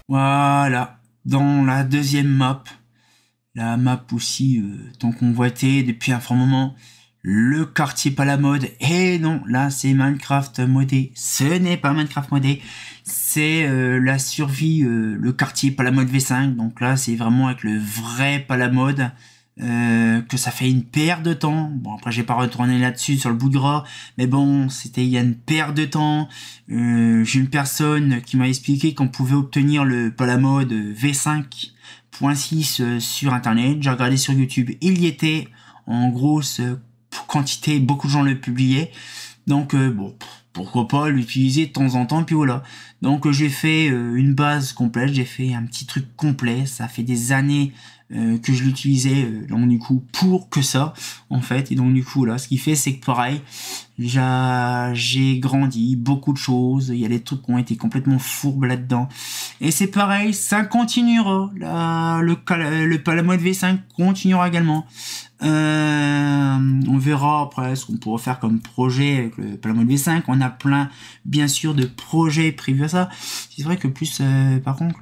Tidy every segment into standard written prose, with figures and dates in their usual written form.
Voilà, dans la deuxième map, la map aussi tant convoitée depuis un fort moment, le quartier pas la mode. Et non, là c'est Minecraft modé. Ce n'est pas Minecraft modé, c'est la survie, le quartier pas la mode V5. Donc là c'est vraiment avec le vrai pas la mode. Que ça fait une perte de temps. Bon après j'ai pas retourné là-dessus sur le bout de gras, mais bon c'était il y a une perte de temps. J'ai une personne qui m'a expliqué qu'on pouvait obtenir le Palamode V5.6 sur internet. J'ai regardé sur YouTube, il y était en grosse quantité, beaucoup de gens le publiaient. Donc bon, pourquoi pas l'utiliser de temps en temps, puis voilà. Donc j'ai fait une base complète, j'ai fait un petit truc complet, ça fait des années que je l'utilisais donc du coup pour que ça en fait, et donc du coup là ce qui fait c'est que pareil j'ai grandi beaucoup de choses, il y a des trucs qui ont été complètement fourbes là-dedans, et c'est pareil, ça continuera là, le Palamode V5 continuera également. On verra après ce qu'on pourra faire comme projet avec le Palamode V5. On a plein, bien sûr, de projets prévus à ça. C'est vrai que plus, par contre,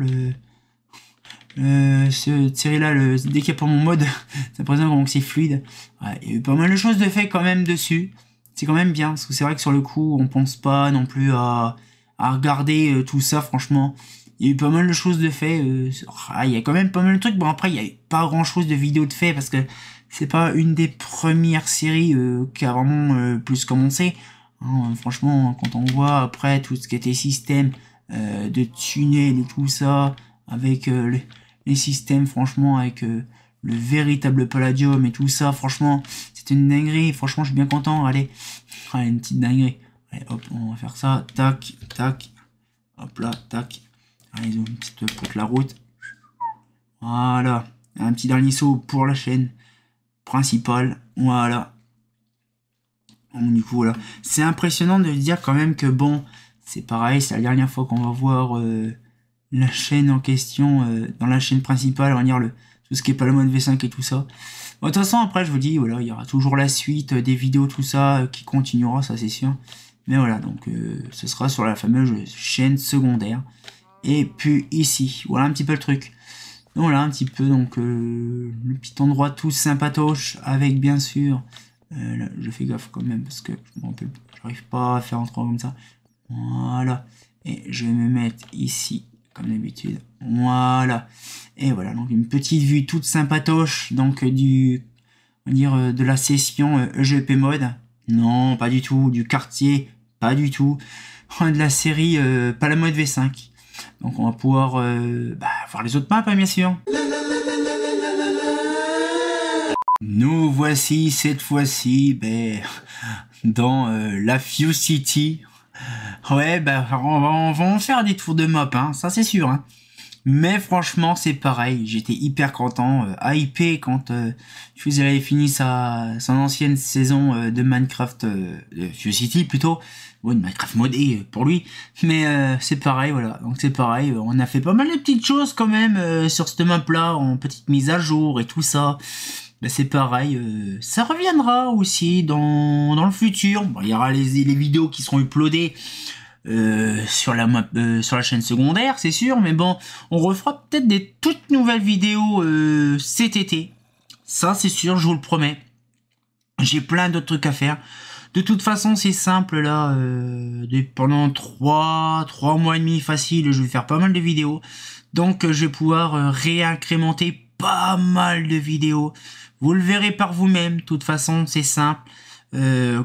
cette série-là, dès qu'il n'y a pas mon mode, c'est l'impression que c'est fluide. Ouais, il y a eu pas mal de choses de fait quand même dessus. C'est quand même bien, parce que c'est vrai que sur le coup, on pense pas non plus à regarder tout ça, franchement. Il y a eu pas mal de choses de fait. Il y a quand même pas mal de trucs. Bon, après, il n'y a eu pas grand-chose de vidéos de fait, parce que c'est pas une des premières séries qui a vraiment plus commencé. Hein, franchement, quand on voit après tout ce qui était système de tunnels et tout ça, avec les systèmes, franchement, avec le véritable Palladium et tout ça, franchement, c'était une dinguerie. Franchement, je suis bien content. Allez, allez, une petite dinguerie. Allez, hop, on va faire ça. Tac, tac. Hop là, tac. Allez, une petite pour la route. Voilà. Un petit dernier saut pour la chaîne principale. Voilà. Donc, du coup, voilà. C'est impressionnant de dire quand même que bon, c'est pareil, c'est la dernière fois qu'on va voir la chaîne en question, dans la chaîne principale, on va dire tout ce qui est pas le mode V5 et tout ça. Bon, de toute façon, après, je vous dis, voilà, il y aura toujours la suite des vidéos, tout ça, qui continuera, ça c'est sûr. Mais voilà, donc ce sera sur la fameuse chaîne secondaire. Et puis ici, voilà un petit peu le truc. Donc voilà un petit peu donc le petit endroit tout sympatoche avec bien sûr. Là, je fais gaffe quand même parce que j'arrive pas à faire un truc comme ça. Voilà. Et je vais me mettre ici comme d'habitude. Voilà. Et voilà donc une petite vue toute sympatoche donc on va dire de la session EGP mode. Non, pas du tout. Du quartier, pas du tout. De la série pas la mode V5. Donc on va pouvoir voir les autres maps, hein, bien sûr. Nous voici cette fois-ci dans la Fuse City. Ouais, on va en faire des tours de map, hein, ça c'est sûr. Hein. Mais franchement, c'est pareil. J'étais hyper content, hypé quand Fuse avait fini son ancienne saison de Minecraft, de Fuse City plutôt. Bon, une Minecraft modé pour lui. Mais c'est pareil, voilà. Donc c'est pareil. On a fait pas mal de petites choses quand même sur cette map-là, en petite mise à jour et tout ça. Ben, c'est pareil. Ça reviendra aussi dans le futur. Bon, il y aura les vidéos qui seront uploadées sur la chaîne secondaire, c'est sûr, mais bon, on refera peut-être des toutes nouvelles vidéos cet été. Ça, c'est sûr, je vous le promets. J'ai plein d'autres trucs à faire. De toute façon, c'est simple, là, pendant 3 mois et demi facile, je vais faire pas mal de vidéos. Donc, je vais pouvoir réincrémenter pas mal de vidéos. Vous le verrez par vous-même, de toute façon, c'est simple.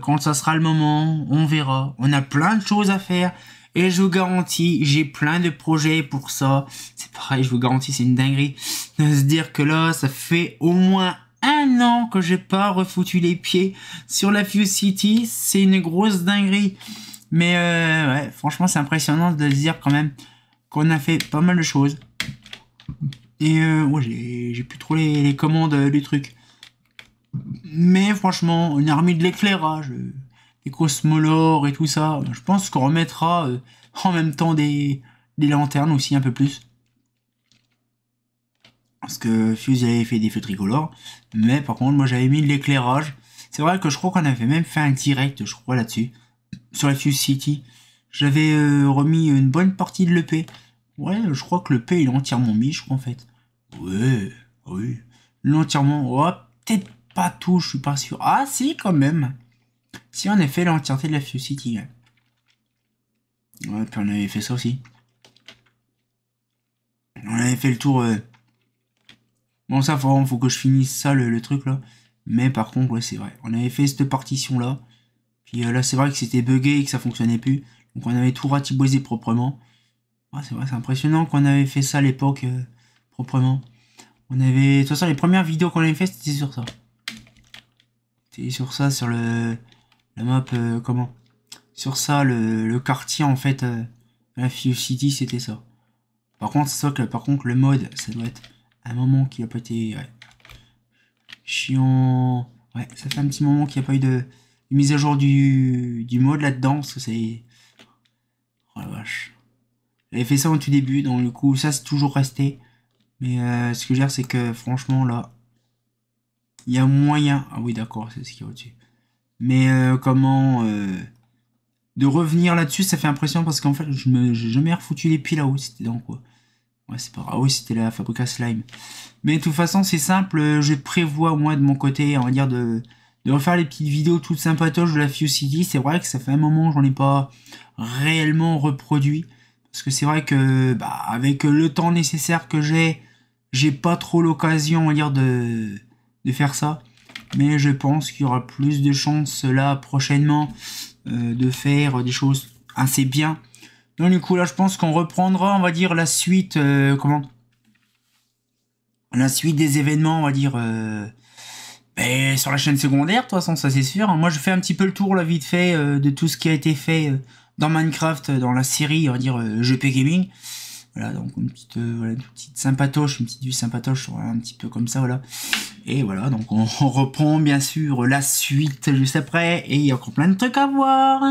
Quand ça sera le moment, on verra. On a plein de choses à faire. Et je vous garantis, j'ai plein de projets pour ça. C'est pareil, je vous garantis, c'est une dinguerie de se dire que là, ça fait au moins 1 an que j'ai pas refoutu les pieds sur la Fuse City. C'est une grosse dinguerie. Mais ouais, franchement, c'est impressionnant de se dire quand même qu'on a fait pas mal de choses. Et ouais, j'ai plus trop les commandes du truc. Mais franchement, on a remis de l'éclairage, des cosmolores et tout ça. Je pense qu'on remettra en même temps des lanternes aussi un peu plus. Parce que Fuse avait fait des feux tricolores. Mais par contre, moi j'avais mis de l'éclairage. C'est vrai que je crois qu'on avait même fait un direct, je crois, là-dessus. Sur la Fuse City. J'avais remis une bonne partie de l'EP. Ouais, je crois que le P il est entièrement mis, je crois en fait. Ouais, oui. L'entièrement. Oh, peut-être pas tout, je suis pas sûr. Ah si, quand même. Si, en effet, l'entièreté de la Fuse City. Ouais, puis on avait fait ça aussi. On avait fait le tour. Bon, ça, faut que je finisse ça, le truc là. Mais par contre, ouais, c'est vrai. On avait fait cette partition là. Puis là, c'est vrai que c'était buggé et que ça fonctionnait plus. Donc on avait tout ratiboisé proprement. Ouais, c'est vrai, c'est impressionnant qu'on avait fait ça à l'époque proprement. On avait. De toute façon, les premières vidéos qu'on avait fait, c'était sur ça. C'était sur ça, sur la map, comment? Sur ça, le quartier en fait, la Fuse City, c'était ça. Par contre, c'est ça que par contre, le mode, ça doit être un moment qui a pas été. Ouais, chiant. Ouais, ça fait un petit moment qu'il n'y a pas eu de mise à jour du mode là-dedans, parce que c'est. Oh la vache. J'avais fait ça au tout début, donc du coup, ça c'est toujours resté. Mais ce que je veux dire, c'est que franchement, là, il y a moyen. Ah oui, d'accord, c'est ce qu'il y a au-dessus. Mais comment. De revenir là-dessus, ça fait impression parce qu'en fait, j'ai jamais refoutu les pieds là-haut. C'était dans quoi? Ouais, c'est pas grave. Ah oui, c'était la Fabrica Slime. Mais de toute façon, c'est simple. Je prévois, moi, de mon côté, on va dire, de refaire les petites vidéos toutes sympatoches de la Fuse City. C'est vrai que ça fait un moment que j'en ai pas réellement reproduit. Parce que c'est vrai que, bah, avec le temps nécessaire que j'ai pas trop l'occasion, on va dire, de faire ça. Mais je pense qu'il y aura plus de chances là prochainement de faire des choses assez bien. Donc du coup là je pense qu'on reprendra on va dire la suite comment la suite des événements on va dire sur la chaîne secondaire de toute façon ça c'est sûr. Moi je fais un petit peu le tour là vite fait de tout ce qui a été fait dans Minecraft dans la série on va dire GP Gaming. Voilà, donc voilà, une petite sympatoche, une petite vue sympatoche, un petit peu comme ça, voilà. Et voilà, donc on reprend bien sûr la suite juste après, et il y a encore plein de trucs à voir.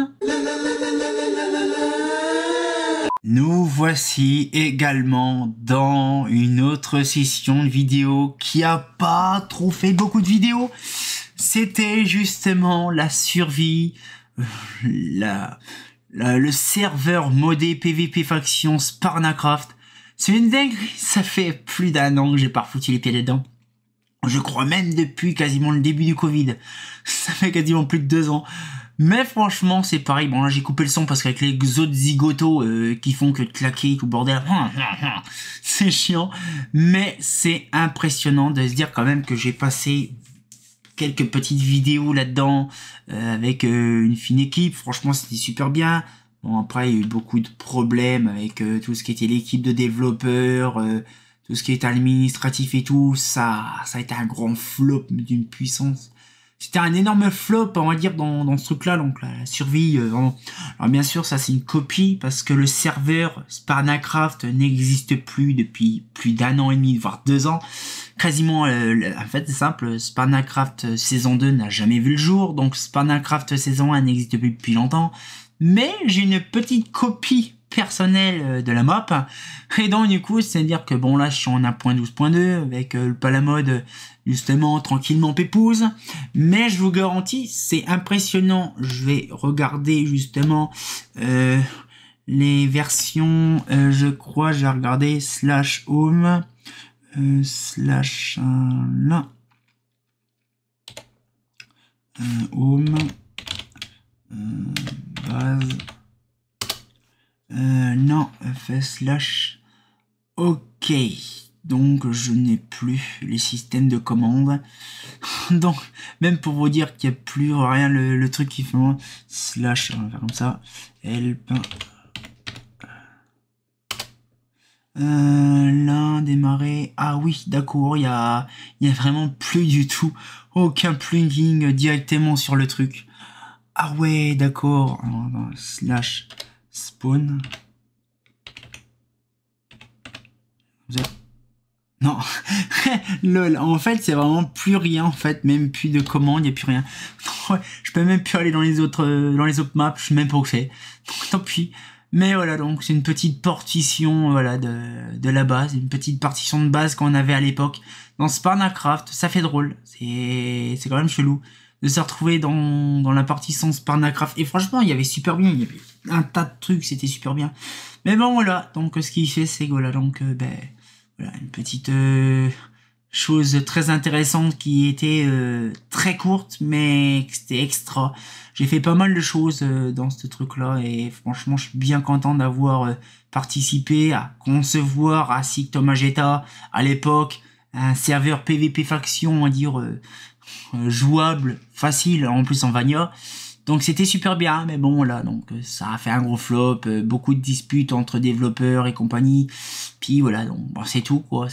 Nous voici également dans une autre session de vidéo qui a pas trop fait beaucoup de vidéos. C'était justement la survie, le serveur modé PVP faction Sparnacraft. C'est une dinguerie, ça fait plus d'un an que j'ai pas refoutu les pieds dedans. Je crois même depuis quasiment le début du Covid. Ça fait quasiment plus de 2 ans. Mais franchement, c'est pareil. Bon, là, j'ai coupé le son parce qu'avec les autres zigotos qui font que de claquer, tout bordel, c'est chiant. Mais c'est impressionnant de se dire quand même que j'ai passé quelques petites vidéos là-dedans avec une fine équipe. Franchement, c'était super bien. Bon, après, il y a eu beaucoup de problèmes avec tout ce qui était l'équipe de développeurs, tout ce qui était administratif et tout. Ça a été un grand flop d'une puissance. C'était un énorme flop, on va dire, dans ce truc-là, donc la survie. Alors bien sûr, ça c'est une copie, parce que le serveur Sparnacraft n'existe plus depuis plus d'1 an et demi, voire 2 ans. Quasiment, en fait, c'est simple, Sparnacraft saison 2 n'a jamais vu le jour, donc Sparnacraft saison 1 n'existe plus depuis longtemps. Mais j'ai une petite copie personnelle de la map, et donc du coup, c'est-à-dire que bon là, je suis en 1.12.2 avec le palamode justement tranquillement pépouze, mais je vous garantis, c'est impressionnant. Je vais regarder justement les versions, je crois, j'ai regardé /home là home base non f/. Ok, donc je n'ai plus les systèmes de commande. Donc même pour vous dire qu'il n'y a plus rien, le truc qui fait /, on va faire comme ça, help là démarrer. Ah oui, d'accord, il y a vraiment plus du tout aucun plugin directement sur le truc. Ah ouais, d'accord. / spawn. Non, lol, en fait c'est vraiment plus rien en fait, même plus de commandes, il n'y a plus rien. Ouais, je peux même plus aller dans les autres maps, je sais même pas où c'est. Donc tant pis. Mais voilà, donc c'est une petite partition voilà, de la base, une petite partition de base qu'on avait à l'époque. Dans Sparnacraft, ça fait drôle, c'est quand même chelou de se retrouver dans la partition Sparnacraft. Et franchement, il y avait super bien, il y avait un tas de trucs, c'était super bien. Mais bon, voilà, donc ce qu'il fait, c'est que voilà, donc, voilà, une petite chose très intéressante qui était très courte, mais c'était extra. J'ai fait pas mal de choses dans ce truc-là, et franchement, je suis bien content d'avoir participé à concevoir à SIG Thomas Jetta, à l'époque, un serveur PVP faction, on va dire, jouable, facile, en plus en Vania. Donc c'était super bien, mais bon voilà, donc ça a fait un gros flop, beaucoup de disputes entre développeurs et compagnie. Puis voilà, donc bon, c'est tout quoi,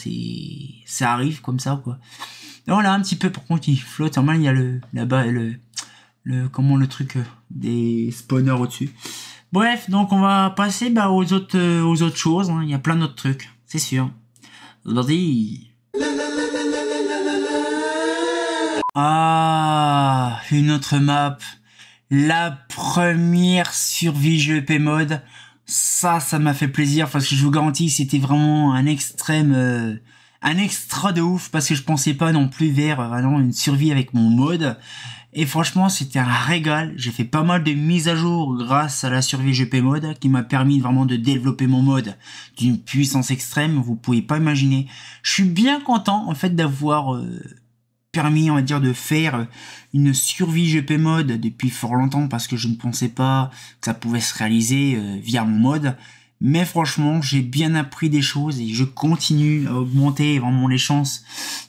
ça arrive comme ça quoi. Et voilà un petit peu pour contre il flotte, normal il y a le là-bas le truc des spawners au-dessus. Bref, donc on va passer aux autres choses, hein. Il y a plein d'autres trucs, c'est sûr. Aujourd'hui. Ah, une autre map. La première survie GEP mode. Ça m'a fait plaisir parce que je vous garantis c'était vraiment un extrême, un extra de ouf parce que je pensais pas non plus vers vraiment une survie avec mon mode. Et franchement, c'était un régal. J'ai fait pas mal de mises à jour grâce à la survie GP mode qui m'a permis vraiment de développer mon mode d'une puissance extrême. Vous pouvez pas imaginer. Je suis bien content en fait d'avoir permis, on va dire, de faire une survie GP mode depuis fort longtemps parce que je ne pensais pas que ça pouvait se réaliser via mon mode. Mais franchement, j'ai bien appris des choses et je continue à augmenter vraiment les chances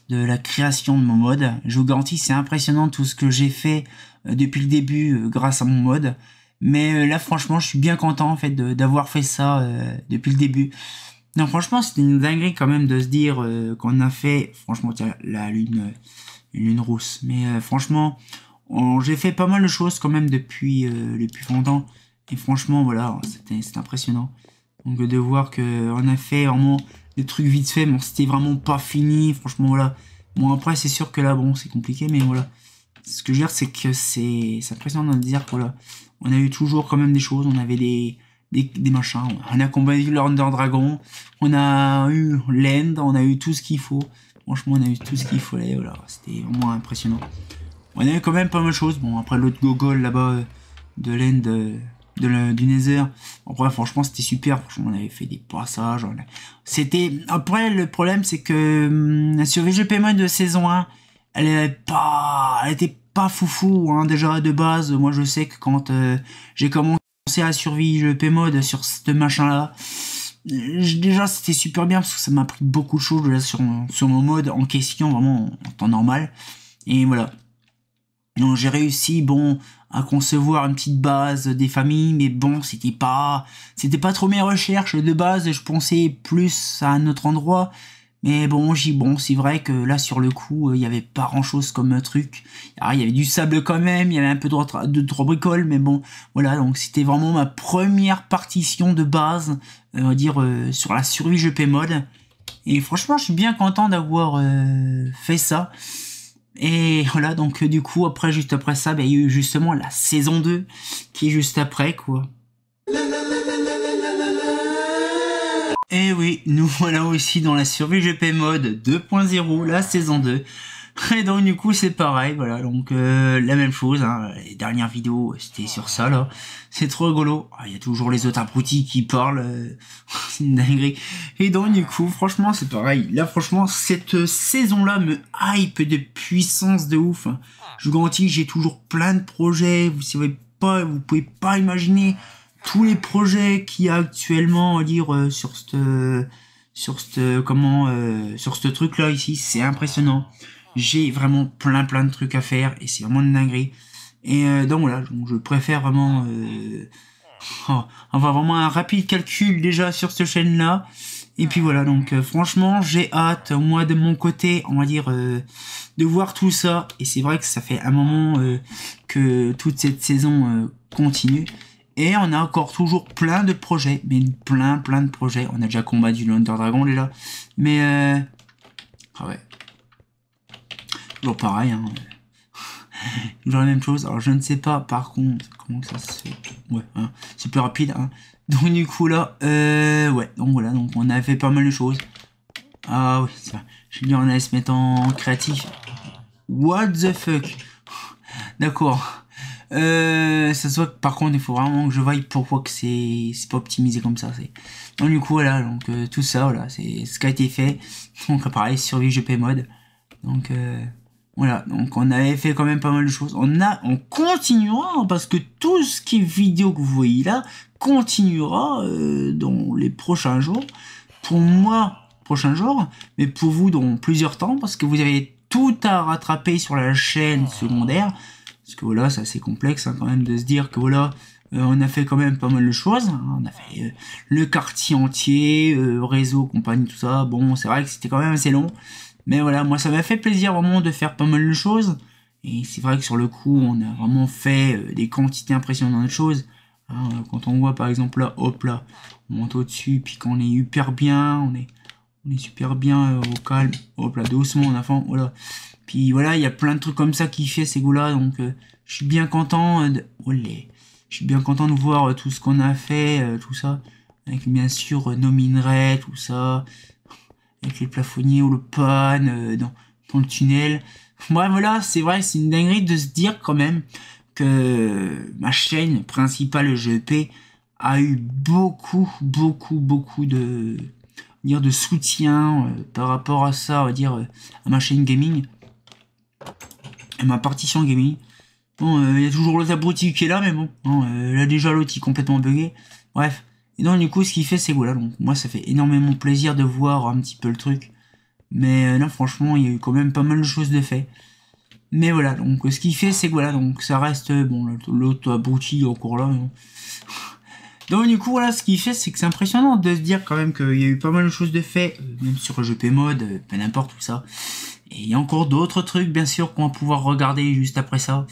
de la création de mon mode. Je vous garantis, c'est impressionnant tout ce que j'ai fait depuis le début grâce à mon mode. Mais là, franchement, je suis bien content en fait d'avoir fait ça depuis le début. Non, franchement, c'était une dinguerie quand même de se dire qu'on a fait, franchement, tiens, la lune, une lune rousse. Mais franchement, j'ai fait pas mal de choses quand même depuis longtemps. Et franchement, voilà, c'était impressionnant. Donc de voir que on a fait vraiment des trucs vite fait, bon, c'était vraiment pas fini, franchement, voilà. Bon, après, c'est sûr que là, bon, c'est compliqué, mais voilà. Ce que je veux dire, c'est que c'est impressionnant de dire que voilà, on a eu toujours quand même des choses, on avait des machins, on a combattu l'Under Dragon, on a eu l'End, on a eu tout ce qu'il faut. Franchement, on a eu tout ce qu'il fallait, voilà, c'était vraiment impressionnant. On a eu quand même pas mal de choses, bon, après l'autre gogol là-bas de l'End, du Nether. Après, franchement, c'était super. Franchement, on avait fait des passages. C'était. Après, le problème, c'est que sur VGP Mode de saison 1, elle était pas foufou, hein, déjà de base. Moi, je sais que quand j'ai commencé à survivre VGP Mode sur ce machin-là, déjà, c'était super bien parce que ça m'a pris beaucoup de choses déjà sur mon mode en question, vraiment en temps normal. Et voilà. Donc j'ai réussi, bon, à concevoir une petite base des familles, mais bon, c'était pas trop mes recherches de base, je pensais plus à un autre endroit. Mais bon, c'est vrai que là, sur le coup, il y avait pas grand chose comme truc. Alors, il y avait du sable quand même, il y avait un peu de trois bricoles, mais bon, voilà, donc c'était vraiment ma première partition de base, on va dire, sur la survie GP mode. Et franchement, je suis bien content d'avoir fait ça. Et voilà, donc du coup, juste après ça, il y a eu justement la saison 2, qui est juste après, quoi. Et oui, nous voilà aussi dans la survie GP mode 2.0, la saison 2. Et donc du coup c'est pareil, voilà, donc la même chose, hein, les dernières vidéos c'était sur ça là, c'est trop rigolo, il y a toujours les autres abrutis qui parlent, c'est une dinguerie, et donc du coup franchement c'est pareil, là franchement cette saison là me hype de puissance de ouf, je vous garantis j'ai toujours plein de projets, vous pouvez pas imaginer tous les projets qu'il y a actuellement, on va dire, sur ce truc là ici, c'est impressionnant. J'ai vraiment plein de trucs à faire et c'est vraiment une dinguerie. Et donc voilà, je préfère vraiment avoir vraiment un rapide calcul déjà sur cette chaîne là. Et puis voilà, donc franchement j'ai hâte, moi de mon côté, on va dire, de voir tout ça. Et c'est vrai que ça fait un moment que toute cette saison continue. Et on a encore toujours plein de projets, mais plein de projets. On a déjà combattu l'Under Dragon déjà. Mais ah ouais. Toujours pareil, hein. Toujours la même chose. Alors je ne sais pas par contre comment ça se fait. Ouais, hein. C'est plus rapide, hein. Donc du coup là, ouais, donc voilà, donc on a fait pas mal de choses. Ah oui, ça. Je veux dire, on allait se mettre en créatif. What the fuck. D'accord. Ça se voit que par contre il faut vraiment que je voie pourquoi que c'est pas optimisé comme ça. C'est donc du coup voilà, donc tout ça voilà, c'est ce qui a été fait. Donc pareil, survie GP mode. Donc voilà, donc on avait fait quand même pas mal de choses. On continuera hein, parce que tout ce qui est vidéo que vous voyez là continuera dans les prochains jours. Pour moi, prochains jours, mais pour vous dans plusieurs temps parce que vous avez tout à rattraper sur la chaîne secondaire. Parce que voilà, c'est assez complexe hein, quand même de se dire que voilà, on a fait quand même pas mal de choses. Hein. On a fait le quartier entier, réseau, compagnie, tout ça. Bon, c'est vrai que c'était quand même assez long. Mais voilà, moi ça m'a fait plaisir vraiment de faire pas mal de choses. Et c'est vrai que sur le coup, on a vraiment fait des quantités impressionnantes de choses. Hein, quand on voit par exemple là, hop là, on monte au-dessus, puis qu'on est hyper bien, on est super bien au calme. Hop là, doucement, on a faim, voilà. Puis voilà, il y a plein de trucs comme ça qui fait ces goûts-là, donc je suis bien content de... Olé. Je suis bien content de voir tout ce qu'on a fait, tout ça. Avec bien sûr nos minerais, tout ça. Avec les plafonniers ou le pan dans le tunnel. Moi voilà, c'est vrai, c'est une dinguerie de se dire quand même que ma chaîne principale GEP a eu beaucoup de soutien par rapport à ça, on va dire, à ma chaîne gaming. Et ma partition gaming. Bon, il y a toujours l'autre abruti qui est là, mais bon, là déjà l'autre il est complètement bugué. Bref. Et donc du coup, ce qu'il fait, c'est voilà. Donc moi, ça fait énormément plaisir de voir un petit peu le truc. Mais là, franchement, il y a eu quand même pas mal de choses de fait. Mais voilà, donc ce qu'il fait, c'est que voilà, donc ça reste bon, l'autre abruti est encore là. Mais bon. Donc du coup, voilà, ce qu'il fait, c'est que c'est impressionnant de se dire quand même qu'il y a eu pas mal de choses de fait, même sur le GP mode, peu n'importe tout ça. Et il y a encore d'autres trucs, bien sûr, qu'on va pouvoir regarder juste après ça.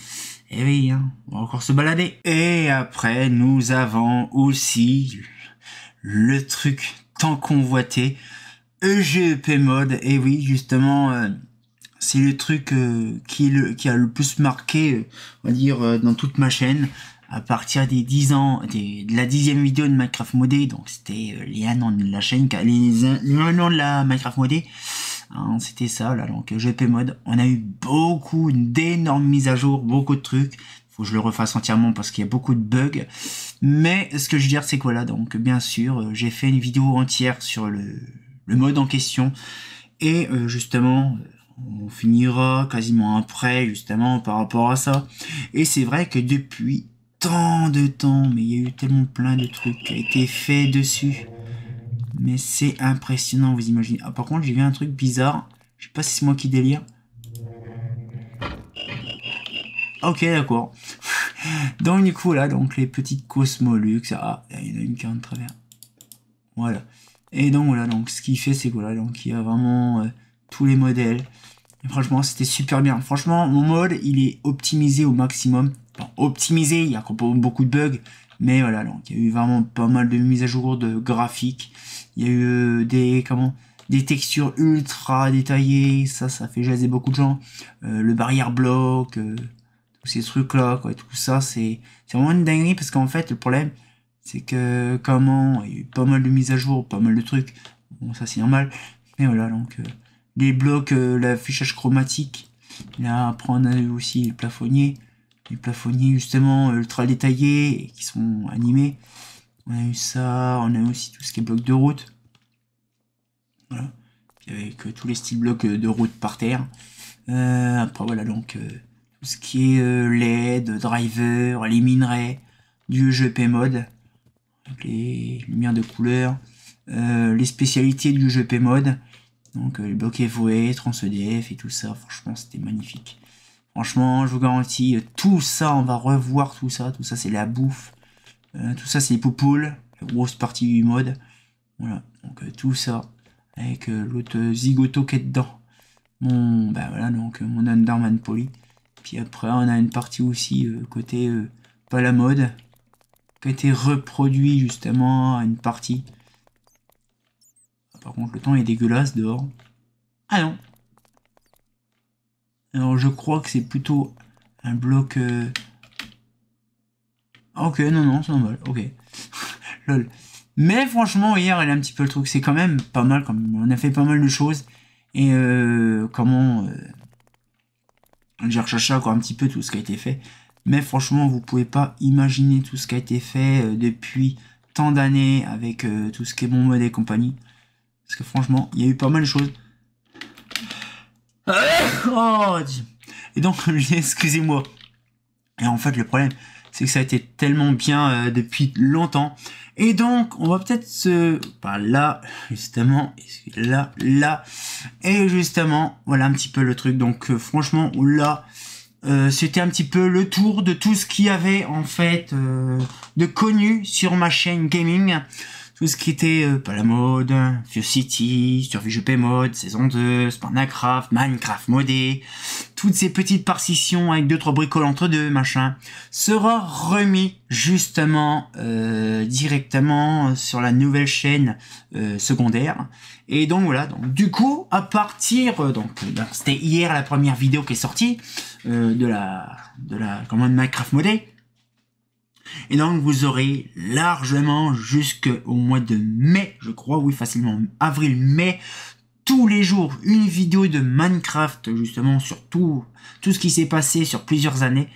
Et oui, hein, on va encore se balader. Et après, nous avons aussi le truc tant convoité, EGP mode. Et oui, justement, c'est le truc qui a le plus marqué, on va dire, dans toute ma chaîne. À partir des 10 ans, de la 10e vidéo de Minecraft modé, donc c'était les 1 an de la chaîne, les 1 an de la Minecraft modé. Hein, c'était ça là, donc GP mode. On a eu beaucoup d'énormes mises à jour, beaucoup de trucs. Faut que je le refasse entièrement parce qu'il y a beaucoup de bugs. Mais ce que je veux dire, c'est que voilà, donc bien sûr, j'ai fait une vidéo entière sur le mode en question. Et justement, on finira quasiment après, justement, par rapport à ça. Et c'est vrai que depuis tant de temps, mais il y a eu tellement plein de trucs qui a été fait dessus. Mais c'est impressionnant, vous imaginez. Ah, par contre, j'ai vu un truc bizarre. Je sais pas si c'est moi qui délire. Ok, d'accord. Donc, du coup, là, donc les petites Cosmolux. Ah, il y en a une qui est en travers. Voilà. Et donc, voilà, donc ce qu'il fait, c'est que voilà, donc il y a vraiment tous les modèles. Et franchement, c'était super bien. Franchement, mon mode, il est optimisé au maximum. Enfin, optimisé, il y a beaucoup de bugs. Mais voilà, donc il y a eu vraiment pas mal de mises à jour de graphiques. Il y a eu des textures ultra détaillées. Ça fait jaser beaucoup de gens. Le barrière bloc, tous ces trucs-là, quoi. Tout ça, c'est vraiment une dinguerie parce qu'en fait, le problème, c'est que il y a eu pas mal de mises à jour, pas mal de trucs. Bon, ça c'est normal. Mais voilà, donc les blocs, l'affichage chromatique. Là, après, on a eu aussi les plafonniers. Les plafonniers, justement, ultra détaillés et qui sont animés. On a eu ça, on a eu aussi tout ce qui est blocs de route. Voilà. Puis avec tous les styles blocs de route par terre. Après, voilà, donc tout ce qui est LED, driver, les minerais du GP mode. Avec les lumières de couleur. Les spécialités du GP mode. Donc les blocs FOE, Trans EDF et tout ça. Franchement, c'était magnifique. Franchement, je vous garantis, tout ça, on va revoir tout ça. Tout ça, c'est la bouffe. Tout ça, c'est les poupoules. La grosse partie du mode. Voilà. Donc, tout ça. Avec l'autre zigoto qui est dedans. Bah voilà, donc mon Underman Poly. Puis après, on a une partie aussi côté pas la mode. Qui a été reproduit justement à une partie. Par contre, le temps est dégueulasse dehors. Ah non. Alors, je crois que c'est plutôt un bloc... Ok, non, c'est normal, ok. Lol. Mais franchement, hier, elle a un petit peu le truc. C'est quand même pas mal, on a fait pas mal de choses. Et j'ai recherché encore un petit peu tout ce qui a été fait. Mais franchement, vous pouvez pas imaginer tout ce qui a été fait depuis tant d'années avec tout ce qui est bon mode et compagnie. Parce que franchement, il y a eu pas mal de choses. Oh, et donc, excusez-moi. Et en fait, le problème, c'est que ça a été tellement bien depuis longtemps. Et donc, on va peut-être se... Bah, là, justement, là. Et justement, voilà un petit peu le truc. Donc, franchement, là, c'était un petit peu le tour de tout ce qu'il y avait, en fait, de connu sur ma chaîne gaming. Tout ce qui était pas la mode, Fuse City, SurveyGP mode, saison 2, Sparnacraft, Minecraft modé, toutes ces petites partitions avec 2-3 bricoles entre deux, machin, sera remis justement directement sur la nouvelle chaîne secondaire. Et donc voilà, donc du coup, à partir, donc c'était hier la première vidéo qui est sortie de la commande Minecraft modé. Et donc vous aurez largement jusqu'au mois de mai, je crois, oui facilement, avril-mai, tous les jours une vidéo de Minecraft justement sur tout ce qui s'est passé sur plusieurs années.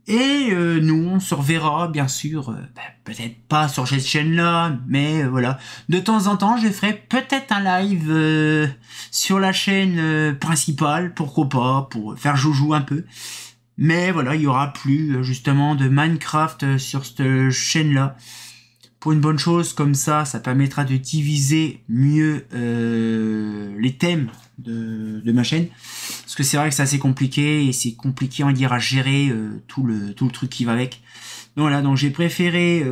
Et nous on se reverra bien sûr, peut-être pas sur cette chaîne-là, mais voilà, de temps en temps je ferai peut-être un live sur la chaîne principale, pourquoi pas, pour faire joujou un peu. Mais voilà, il y aura plus justement de Minecraft sur cette chaîne-là. Pour une bonne chose, comme ça permettra de diviser mieux les thèmes de ma chaîne. Parce que c'est vrai que c'est assez compliqué, et c'est compliqué, on va dire, à gérer tout le truc qui va avec. Donc voilà, donc j'ai préféré,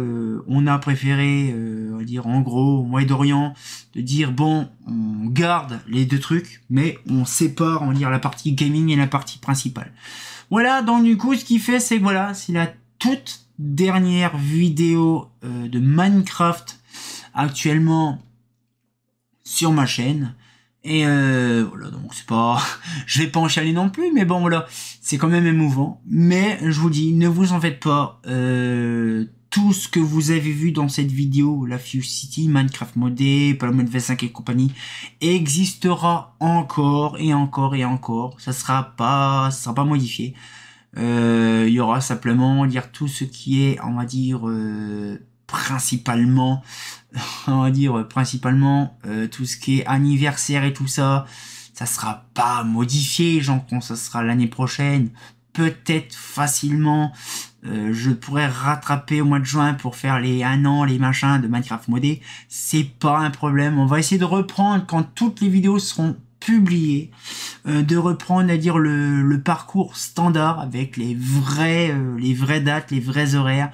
on a préféré, on va dire en gros, moi et Dorian, de dire bon, on garde les deux trucs, mais on sépare, on va dire, la partie gaming et la partie principale. Voilà, donc du coup, ce qui fait, c'est que voilà, c'est la toute dernière vidéo de Minecraft actuellement sur ma chaîne. Et voilà, donc c'est pas... je vais pas en chialer non plus, mais bon, voilà, c'est quand même émouvant. Mais je vous dis, ne vous en faites pas. Tout ce que vous avez vu dans cette vidéo, la Fuse City, Minecraft modé, Palamon V5 et compagnie, existera encore et encore et encore. Ça sera pas modifié. Il y aura simplement dire tout ce qui est, on va dire, principalement tout ce qui est anniversaire et tout ça, ça sera pas modifié. J'en pense ça sera l'année prochaine. Peut-être facilement, je pourrais rattraper au mois de juin pour faire les 1 an, les machins de Minecraft modé. C'est pas un problème. On va essayer de reprendre quand toutes les vidéos seront publiées, de reprendre à dire le parcours standard avec les vraies dates, les vrais horaires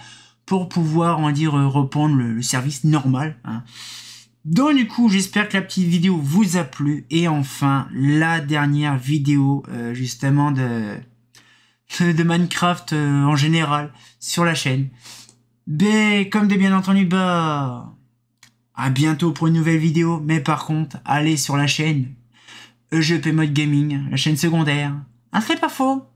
pour pouvoir, on va dire, reprendre le service normal. Hein. Donc du coup, j'espère que la petite vidéo vous a plu. Et enfin, la dernière vidéo justement de Minecraft en général sur la chaîne. Mais comme de bien entendu, bah à bientôt pour une nouvelle vidéo. Mais par contre, allez sur la chaîne EGP Mode Gaming, la chaîne secondaire. Ah, c'est pas faux.